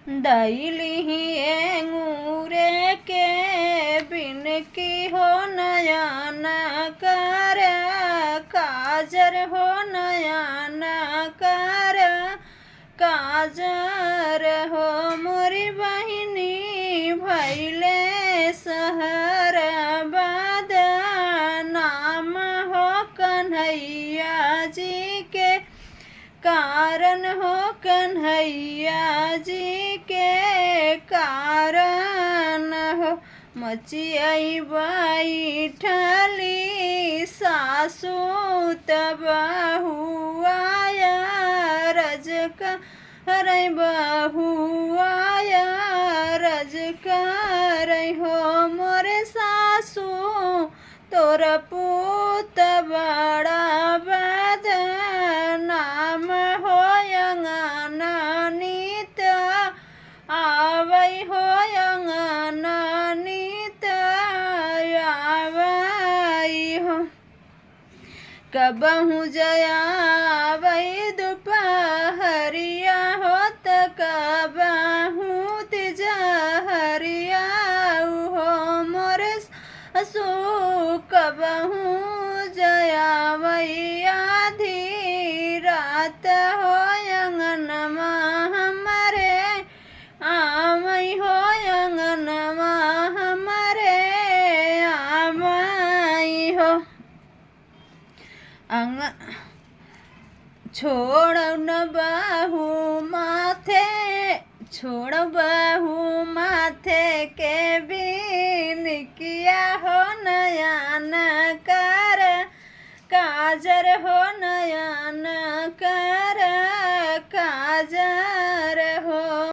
दैली अंगूरे के बिन की हो नयन कर काजर हो नयन कर काजर हो मोरी बहिनी भैले सहर बाद नाम हो कन्हैया जी के कारण हो कन्हैया जी के कारण हो मचियाई बैठली सासू तब हुआया रज कर बहुआया रज कर हो मोरे सासू तोर पूत बड़ा बद नाम हो अंगना नित आवै हो अंगना नित आवै हो कबहू जयावै दोपहरिया होत कबहू तिजहरिया हो मोरे सासू कबहू जयावै आधी रात हो अंगनमा हमारे आवै हो अंगनमा हमारे आवै हो छोड़ न बहू माथे छोड़ बहू माथे के बिन किया हो नयन कर काजर हो